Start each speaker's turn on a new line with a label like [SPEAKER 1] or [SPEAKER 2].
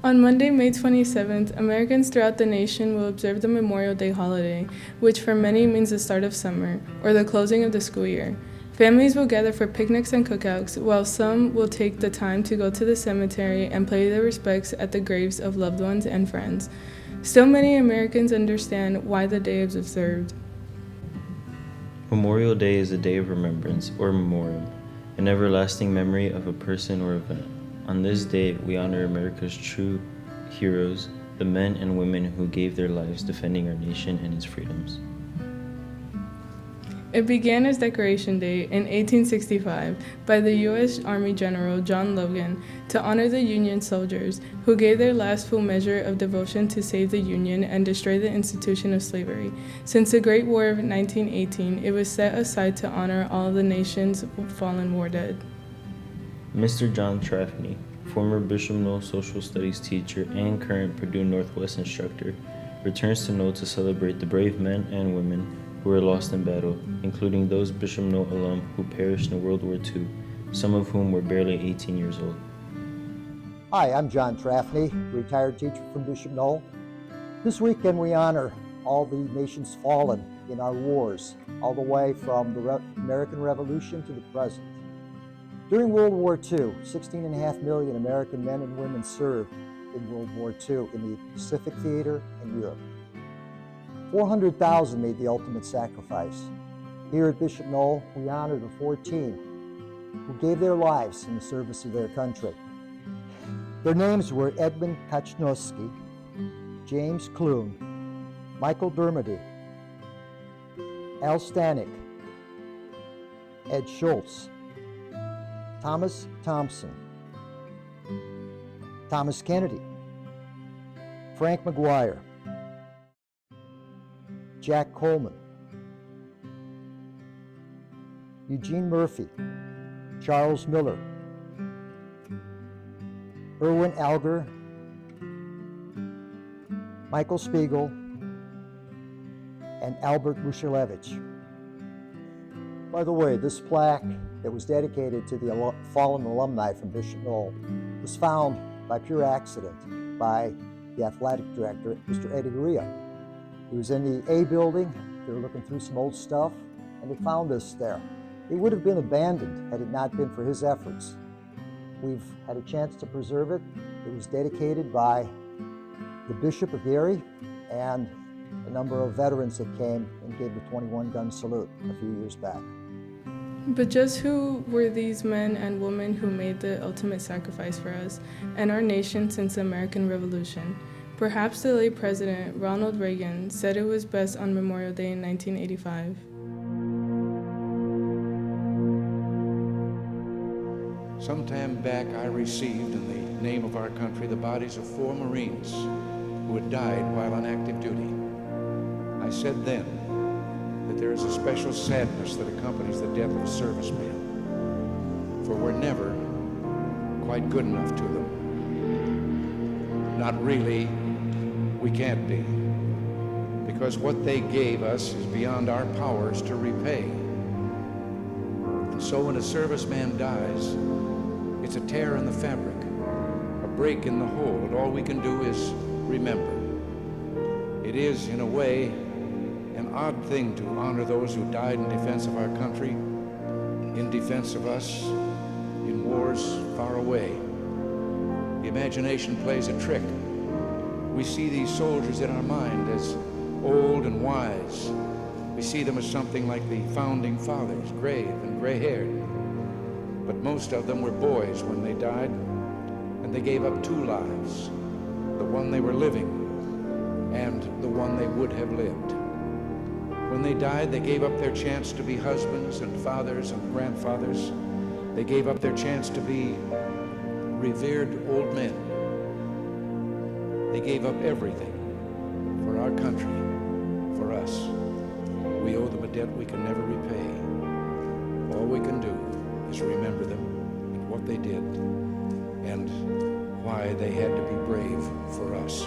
[SPEAKER 1] On Monday, May 27th, Americans throughout the nation will observe the Memorial Day holiday, which for many means the start of summer, or the closing of the school year. Families will gather for picnics and cookouts, while some will take the time to go to the cemetery and pay their respects at the graves of loved ones and friends. Still, many Americans understand why the day is observed.
[SPEAKER 2] Memorial Day is a day of remembrance, or memoriam, an everlasting memory of a person or event. On this day, we honor America's true heroes, the men and women who gave their lives defending our nation and its freedoms.
[SPEAKER 1] It began as Decoration Day in 1865 by the U.S. Army General John Logan to honor the Union soldiers who gave their last full measure of devotion to save the Union and destroy the institution of slavery. Since the Great War of 1918, it was set aside to honor all of the nation's fallen war dead.
[SPEAKER 2] Mr. John Trafney, former Bishop Knoll social studies teacher and current Purdue Northwest instructor, returns to Knoll to celebrate the brave men and women who were lost in battle, including those Bishop Knoll alum who perished in World War II, some of whom were barely 18 years old.
[SPEAKER 3] Hi, I'm John Trafney, retired teacher from Bishop Knoll. This weekend we honor all the nations fallen in our wars, all the way from the American Revolution to the present. During World War II, 16.5 million American men and women served in World War II in the Pacific Theater and Europe. 400,000 made the ultimate sacrifice. Here at Bishop Knoll, we honor the 14 who gave their lives in the service of their country. Their names were Edmund Kachnowski, James Clune, Michael Dermody, Al Stanek, Ed Schultz, Thomas Thompson, Thomas Kennedy, Frank McGuire, Jack Coleman, Eugene Murphy, Charles Miller, Erwin Alger, Michael Spiegel, and Albert Mushilevich. By the way, this plaque that was dedicated to the fallen alumni from Bishop Knoll was found by pure accident by the athletic director, Mr. Eddie Ria. He was in the A building, they were looking through some old stuff, and they found this there. It would have been abandoned had it not been for his efforts. We've had a chance to preserve it. It was dedicated by the Bishop of Erie and a number of veterans that came and gave the 21-gun salute a few years back.
[SPEAKER 1] But just who were these men and women who made the ultimate sacrifice for us and our nation since the American Revolution? Perhaps the late President Ronald Reagan said it was best on Memorial Day in 1985.
[SPEAKER 4] Some time back, I received in the name of our country the bodies of 4 Marines who had died while on active duty. I said then that there is a special sadness that accompanies the death of a serviceman, for we're never quite good enough to them. Not really, we can't be, because what they gave us is beyond our powers to repay. And so when a serviceman dies, it's a tear in the fabric, a break in the whole, and all we can do is remember. It is, in a way, an odd thing to honor those who died in defense of our country, in defense of us, in wars far away. The imagination plays a trick. We see these soldiers in our mind as old and wise. We see them as something like the founding fathers, grave and gray-haired. But most of them were boys when they died, and they gave up 2 lives, the one they were living and the one they would have lived. When they died, they gave up their chance to be husbands and fathers and grandfathers. They gave up their chance to be revered old men. They gave up everything for our country, for us. We owe them a debt we can never repay. All we can do is remember them and what they did and why they had to be brave for us.